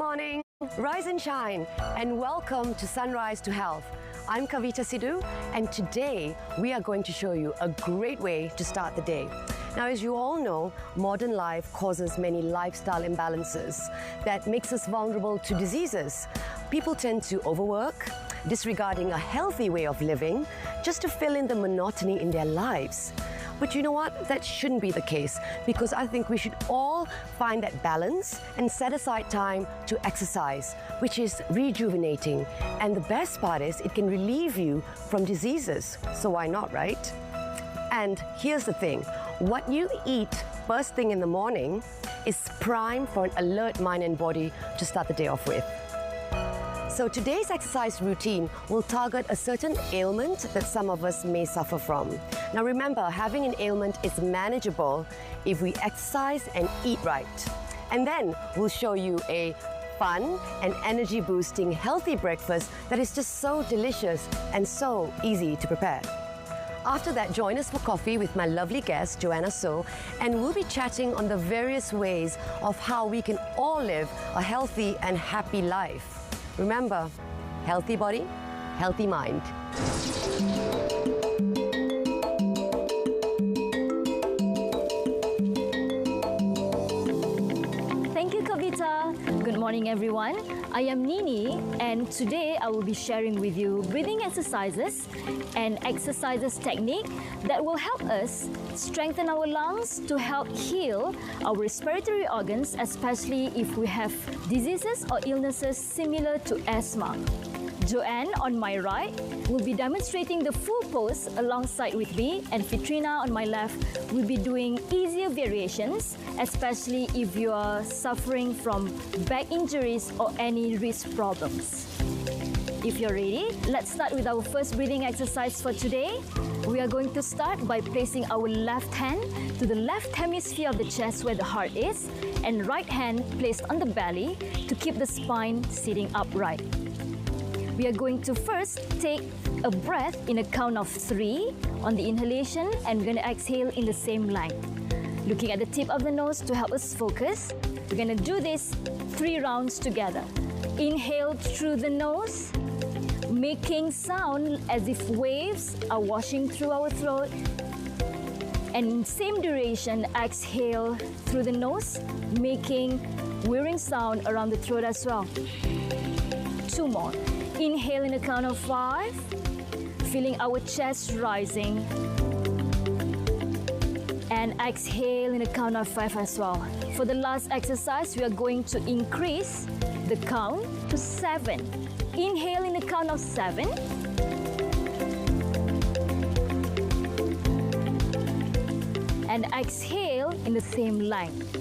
morning, rise and shine, and welcome to Sunrise to Health. I'm Kavita Sidhu, and today we are going to show you a great way to start the day. Now, as you all know, modern life causes many lifestyle imbalances that makes us vulnerable to diseases. People tend to overwork, disregarding a healthy way of living just to fill in the monotony in their lives. But you know what? That shouldn't be the case, because I think we should all find that balance and set aside time to exercise, which is rejuvenating. And the best part is it can relieve you from diseases. So why not, right? And here's the thing. What you eat first thing in the morning is prime for an alert mind and body to start the day off with. So today's exercise routine will target a certain ailment that some of us may suffer from. Now remember, having an ailment is manageable if we exercise and eat right. And then we'll show you a fun and energy-boosting healthy breakfast that is just so delicious and so easy to prepare. After that, join us for coffee with my lovely guest, Joanna So, and we'll be chatting on the various ways of how we can all live a healthy and happy life. Remember, healthy body, healthy mind. Thank you, Kavita. Good morning, everyone. I am Nini, and today I will be sharing with you breathing exercises and exercises technique that will help us strengthen our lungs to help heal our respiratory organs, especially if we have diseases or illnesses similar to asthma. Joanne on my right will be demonstrating the full pose alongside with me, and Fitrina on my left will be doing easier variations, especially if you are suffering from back injuries or any wrist problems. If you're ready, let's start with our first breathing exercise for today. We are going to start by placing our left hand to the left hemisphere of the chest where the heart is, and right hand placed on the belly to keep the spine sitting upright. We are going to first take a breath in a count of 3 on the inhalation, and we're going to exhale in the same length. Looking at the tip of the nose to help us focus, we're going to do this 3 rounds together. Inhale through the nose, making sound as if waves are washing through our throat. And same duration, exhale through the nose, making whirring sound around the throat as well. 2 more. Inhale in a count of 5, feeling our chest rising. And exhale in a count of 5 as well. For the last exercise, we are going to increase the count to 7. Inhale in a count of 7. And exhale in the same length.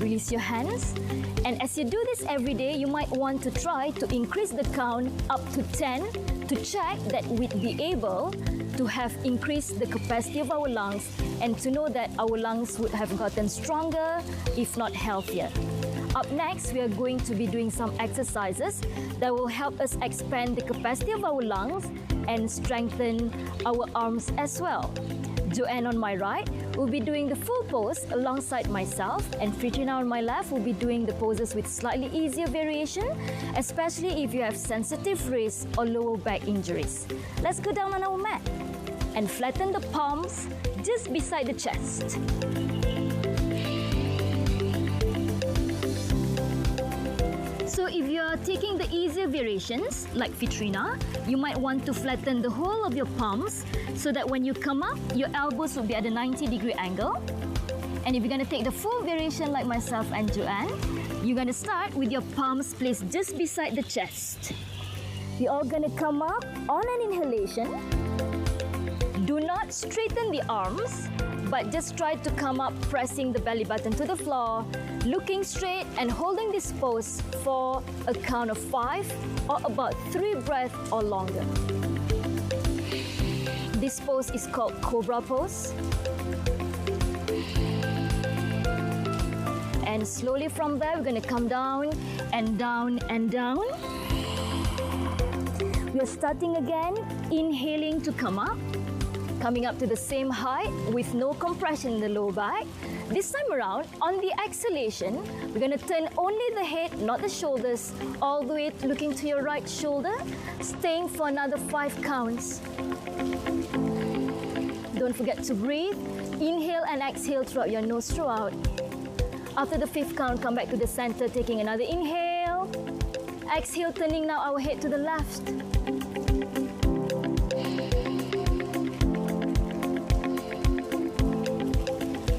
Release your hands. And as you do this every day, you might want to try to increase the count up to 10 to check that we'd be able to have increased the capacity of our lungs and to know that our lungs would have gotten stronger, if not healthier. Up next, we are going to be doing some exercises that will help us expand the capacity of our lungs and strengthen our arms as well. Joanne on my right will be doing the full pose alongside myself, and Fitrina on my left will be doing the poses with slightly easier variation, especially if you have sensitive wrists or lower back injuries. Let's go down on our mat and flatten the palms just beside the chest. So if you're taking the easier variations, like Fitrina, you might want to flatten the whole of your palms so that when you come up, your elbows will be at a 90-degree angle. And if you're going to take the full variation like myself and Joanne, you're going to start with your palms placed just beside the chest. You're all going to come up on an inhalation. Do not straighten the arms, but just try to come up pressing the belly button to the floor, looking straight and holding this pose for a count of 5 or about 3 breaths or longer. This pose is called Cobra pose. And slowly from there, we're going to come down and down and down. We are starting again, inhaling to come up. Coming up to the same height with no compression in the low back. This time around, on the exhalation, we're going to turn only the head, not the shoulders, all the way looking to your right shoulder, staying for another 5 counts. Don't forget to breathe. Inhale and exhale throughout your nose throughout. After the 5th count, come back to the center, taking another inhale. Exhale, turning now our head to the left.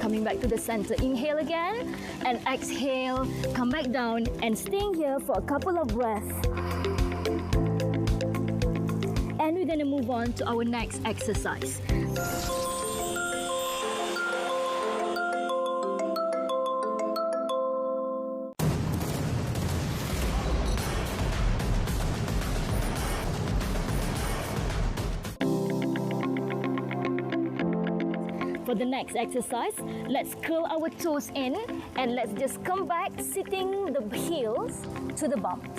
Coming back to the center, inhale again and exhale, come back down and staying here for a couple of breaths. And we're going to move on to our next exercise. For the next exercise, let's curl our toes in and let's just come back sitting the heels to the bumps.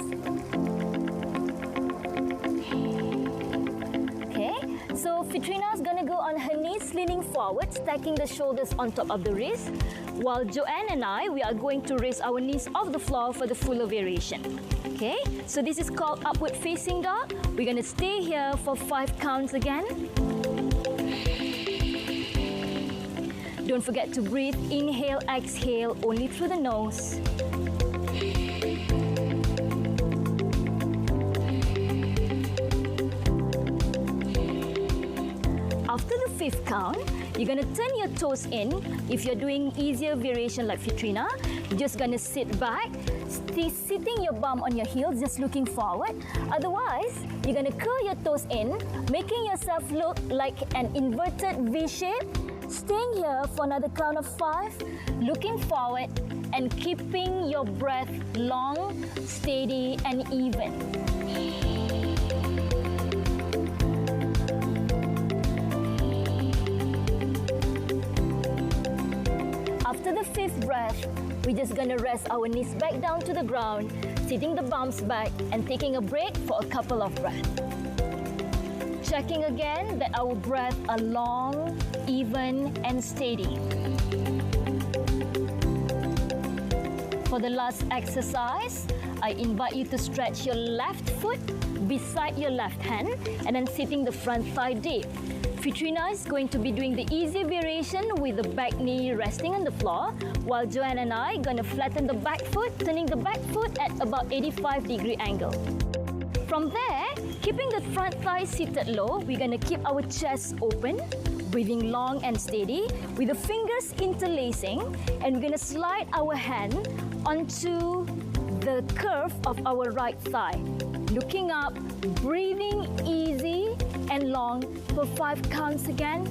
Okay, so Fitrina is going to go on her knees leaning forward, stacking the shoulders on top of the wrist, while Joanne and we are going to raise our knees off the floor for the fuller variation. Okay, so this is called upward facing dog. We're going to stay here for 5 counts again. Don't forget to breathe, inhale, exhale, only through the nose. After the 5th count, you're going to turn your toes in. If you're doing easier variation like Fitrina, you're just going to sit back, sitting your bum on your heels, just looking forward. Otherwise, you're going to curl your toes in, making yourself look like an inverted V shape. Staying here for another count of 5, looking forward and keeping your breath long, steady and even. After the 5th breath, we're just going to rest our knees back down to the ground, sitting the bumps back and taking a break for a couple of breaths. Checking again that our breath are long, even and steady. For the last exercise, I invite you to stretch your left foot beside your left hand and then sitting the front thigh deep. Fitrina is going to be doing the easy variation with the back knee resting on the floor, while Joanne and I are going to flatten the back foot, turning the back foot at about 85-degree angle. From there, keeping the front thigh seated low, we're going to keep our chest open, breathing long and steady, with the fingers interlacing, and we're going to slide our hand onto the curve of our right thigh. Looking up, breathing easy and long for 5 counts again.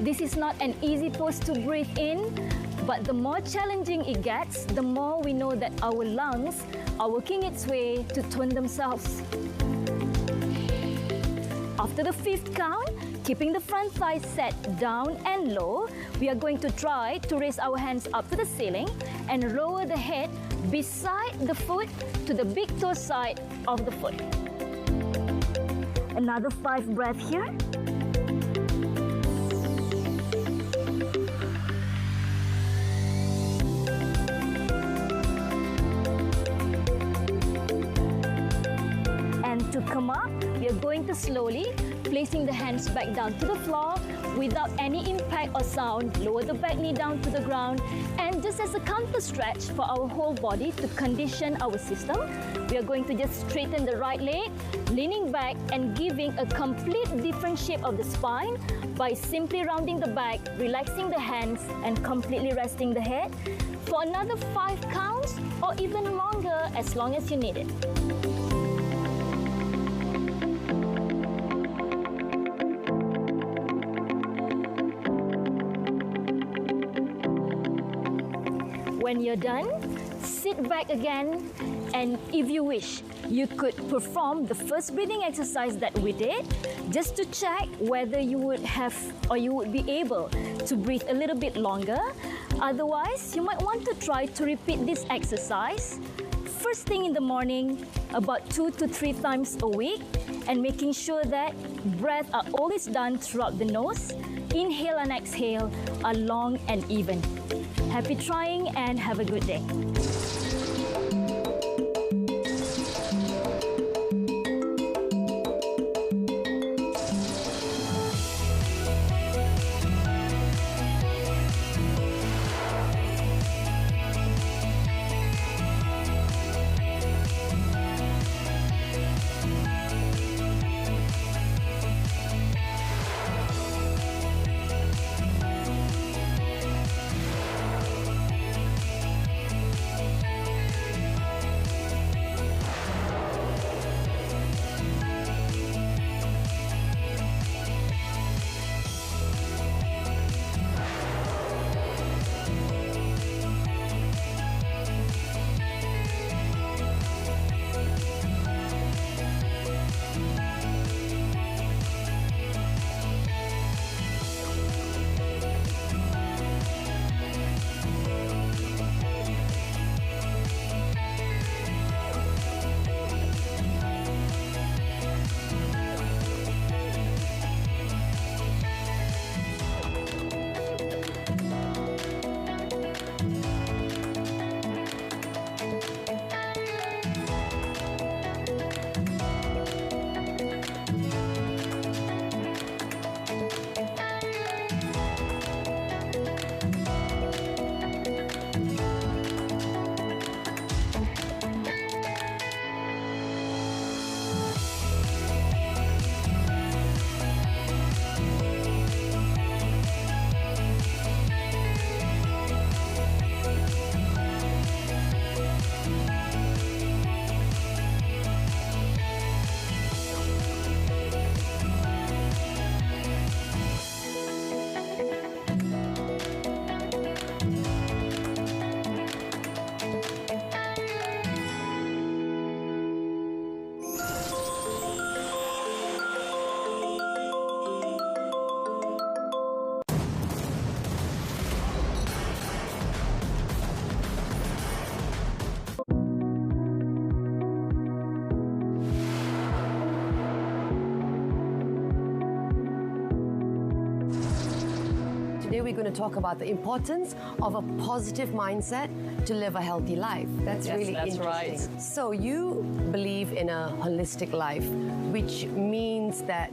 This is not an easy pose to breathe in, but the more challenging it gets, the more we know that our lungs are working its way to tone themselves. After the 5th count, keeping the front thigh set down and low, we are going to try to raise our hands up to the ceiling and lower the head beside the foot to the big toe side of the foot. Another 5 breaths here. And to come up, we are going to slowly placing the hands back down to the floor without any impact or sound. Lower the back knee down to the ground, and just as a counter stretch for our whole body to condition our system, we are going to just straighten the right leg, leaning back and giving a complete different shape of the spine by simply rounding the back, relaxing the hands and completely resting the head for another 5 counts or even longer, as long as you need it. When you're done, sit back again, and if you wish, you could perform the first breathing exercise that we did, just to check whether you would have or you would be able to breathe a little bit longer. Otherwise, you might want to try to repeat this exercise first thing in the morning, about 2 to 3 times a week, and making sure that breath are always done throughout the nose. Inhale and exhale are long and even. Happy trying and have a good day. Today we're going to talk about the importance of a positive mindset to live a healthy life. That's really interesting. Right. So you believe in a holistic life, which means that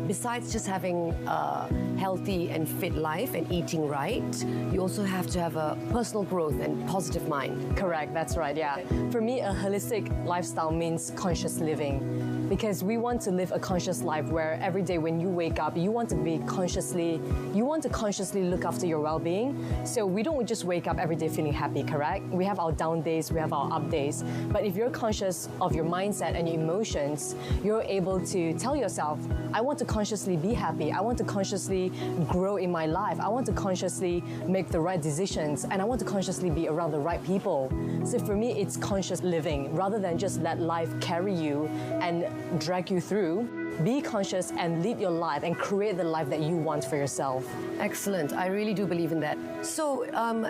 besides just having a healthy and fit life and eating right, you also have to have a personal growth and positive mind. Correct, that's right, yeah. For me, a holistic lifestyle means conscious living. Because we want to live a conscious life where every day when you wake up, you want to consciously look after your well-being. So we don't just wake up every day feeling happy, correct? We have our down days, we have our up days. But if you're conscious of your mindset and your emotions, you're able to tell yourself, I want to consciously be happy. I want to consciously grow in my life. I want to consciously make the right decisions, and I want to consciously be around the right people. So for me, it's conscious living rather than just let life carry you and drag you through. Be conscious and lead your life and create the life that you want for yourself. Excellent. I really do believe in that. So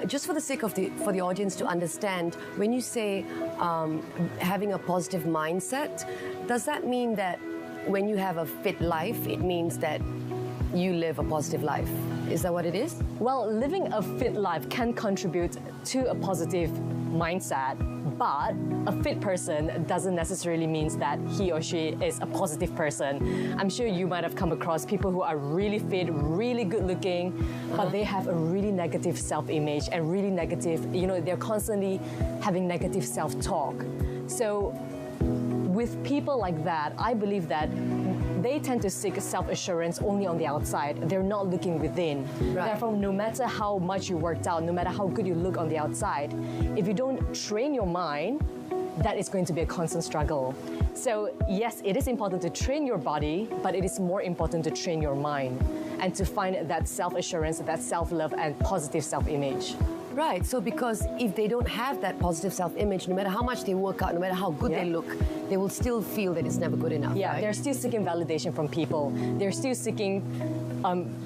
just for the sake of for the audience to understand, when you say having a positive mindset, does that mean that when you have a fit life, it means that you live a positive life? Is that what it is? Well, living a fit life can contribute to a positive mindset, but a fit person doesn't necessarily mean that he or she is a positive person. I'm sure you might have come across people who are really fit, really good looking, but they have a really negative self-image and really negative, they're constantly having negative self-talk. So with people like that, I believe that they tend to seek self-assurance only on the outside. They're not looking within. Right. Therefore, no matter how much you worked out, no matter how good you look on the outside, if you don't train your mind, that is going to be a constant struggle. So yes, it is important to train your body, but it is more important to train your mind and to find that self-assurance, that self-love and positive self-image. Right, so because if they don't have that positive self-image, no matter how much they work out, no matter how good they look, they will still feel that it's never good enough. Yeah, right? they're still seeking validation from people. They're still seeking,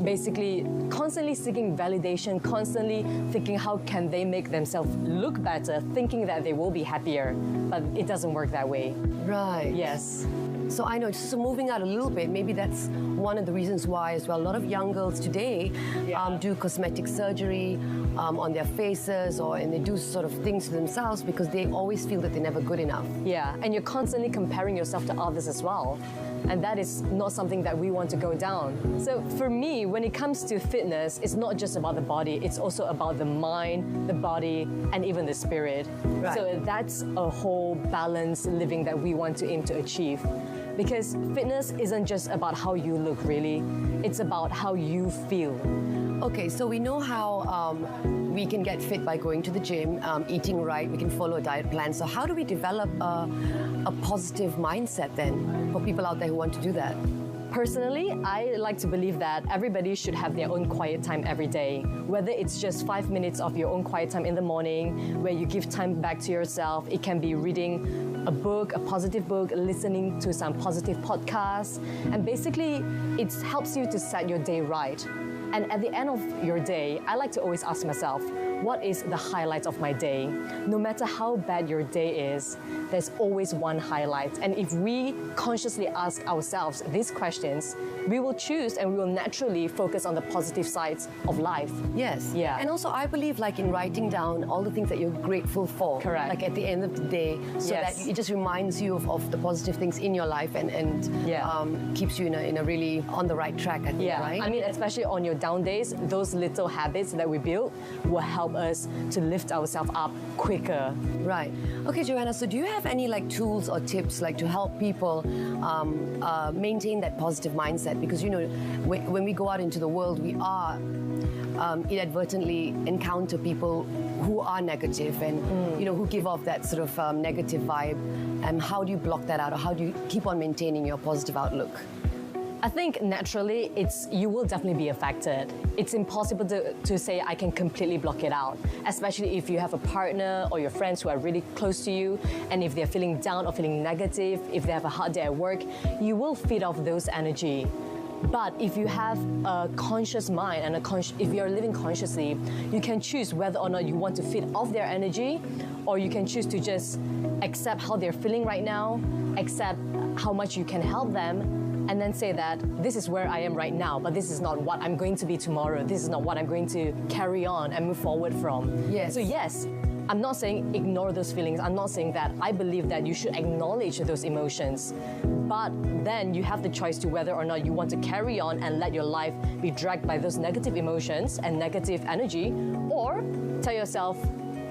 basically, constantly seeking validation, constantly thinking how can they make themselves look better, thinking that they will be happier. But it doesn't work that way. Right. Yes. So I know, so moving out a little bit, maybe that's one of the reasons why as well. A lot of young girls today do cosmetic surgery on their faces, and they do sort of things to themselves because they always feel that they're never good enough. Yeah, and you're constantly comparing yourself to others as well. And that is not something that we want to go down. So for me, when it comes to fitness, it's not just about the body, it's also about the mind, the body, and even the spirit. Right. So that's a whole balanced living that we want to aim to achieve. Because fitness isn't just about how you look, really. It's about how you feel. Okay, so we know how we can get fit by going to the gym, eating right, we can follow a diet plan. So how do we develop a positive mindset then for people out there who want to do that? Personally, I like to believe that everybody should have their own quiet time every day. Whether it's just 5 minutes of your own quiet time in the morning, where you give time back to yourself. It can be reading a book, a positive book, listening to some positive podcasts. And basically, it helps you to set your day right. And at the end of your day, I like to always ask myself, what is the highlight of my day? No matter how bad your day is, there's always one highlight. And if we consciously ask ourselves these questions, we will choose and we will naturally focus on the positive sides of life. Yes. Yeah. And also I believe like in writing down all the things that you're grateful for. Correct. Like at the end of the day, so Yes. that it just reminds you of the positive things in your life and keeps you in a really on the right track, I think, Yeah, right? I mean, especially on your down days, those little habits that we build will help us to lift ourselves up quicker. Right. Okay, Joanna, so do you have any like tools or tips like to help people maintain that positive mindset? Because, you know, when we go out into the world, we are inadvertently encounter people who are negative and, you know, who give off that sort of negative vibe. And how do you block that out, or how do you keep on maintaining your positive outlook? I think naturally, you will definitely be affected. It's impossible to say I can completely block it out, especially if you have a partner or your friends who are really close to you, and if they're feeling down or feeling negative, if they have a hard day at work, you will feed off those energy. But if you have a conscious mind and if you're living consciously, you can choose whether or not you want to feed off their energy, or you can choose to just accept how they're feeling right now, accept how much you can help them, and then say that this is where I am right now, but this is not what I'm going to be tomorrow. This is not what I'm going to carry on and move forward from. Yes. So yes, I'm not saying ignore those feelings. I'm not saying that. I believe that you should acknowledge those emotions. But then you have the choice to whether or not you want to carry on and let your life be dragged by those negative emotions and negative energy, or tell yourself,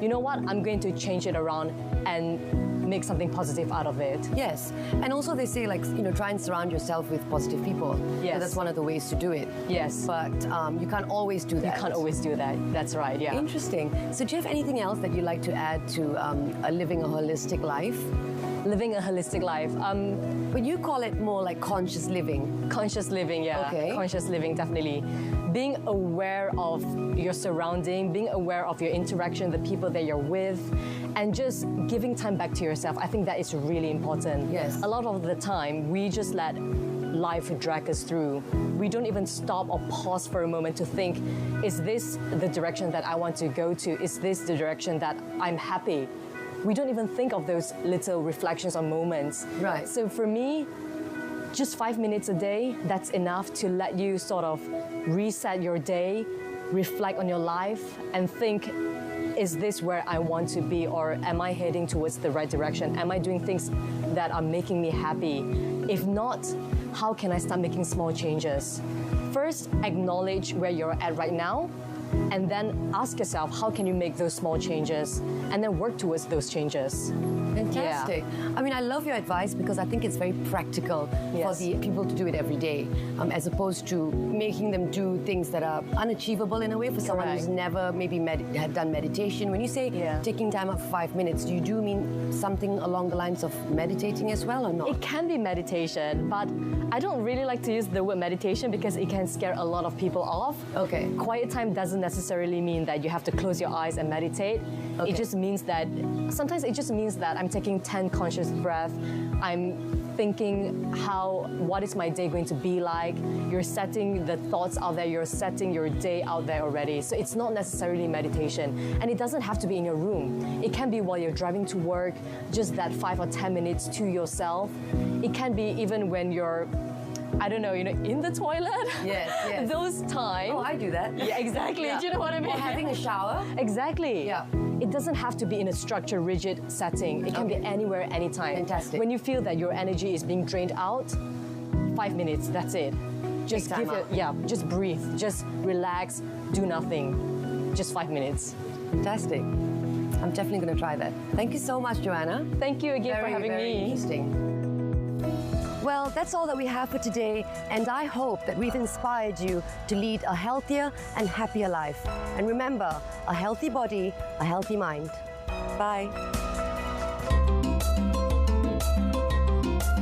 you know what, I'm going to change it around and make something positive out of it. Yes. And also they say, like, you know, try and surround yourself with positive people. Yes. So that's one of the ways to do it. Yes. But you can't always do that. You can't always do that. That's right, yeah. Interesting. So do you have anything else that you'd like to add to living a holistic life? Living a holistic life. But you call it more like conscious living. Conscious living, yeah. Okay. Conscious living, definitely. Being aware of your surrounding, being aware of your interaction, the people that you're with, and just giving time back to yourself. I think that is really important. Yes. A lot of the time, we just let life drag us through. We don't even stop or pause for a moment to think, is this the direction that I want to go to? Is this the direction that I'm happy? We don't even think of those little reflections or moments. Right. So for me, just 5 minutes a day, that's enough to let you sort of reset your day, reflect on your life, and think, is this where I want to be, or am I heading towards the right direction? Am I doing things that are making me happy? If not, how can I start making small changes? First, acknowledge where you're at right now, and then ask yourself, how can you make those small changes? And then work towards those changes. Fantastic. I mean, I love your advice because I think it's very practical for Yes. the people to do it every day, as opposed to making them do things that are unachievable in a way for someone who's Correct. never maybe had done meditation. When you say Yeah. taking time up for 5 minutes, do you mean something along the lines of meditating as well, or not? It can be meditation, but I don't really like to use the word meditation because it can scare a lot of people off. Okay. Quiet time doesn't necessarily necessarily mean that you have to close your eyes and meditate. Okay. It just means that sometimes it just means that I'm taking 10 conscious breaths. I'm thinking what is my day going to be like. You're setting the thoughts out there, you're setting your day out there already. So it's not necessarily meditation, and it doesn't have to be in your room. It can be while you're driving to work, just that 5 or 10 minutes to yourself. It can be even when you're, I don't know, in the toilet. Yes. Those times. Oh, I do that. Yeah, exactly. Yeah. Do you know what I mean? Or having a shower. Exactly. Yeah. It doesn't have to be in a structured, rigid setting. It can be anywhere, anytime. Fantastic. When you feel that your energy is being drained out, 5 minutes, that's it. Just Take time out. just breathe, just relax, do nothing. Just 5 minutes. Fantastic. I'm definitely going to try that. Thank you so much, Joanna. Thank you again for having very me. Interesting. Well, that's all that we have for today, and I hope that we've inspired you to lead a healthier and happier life. And remember, a healthy body, a healthy mind. Bye.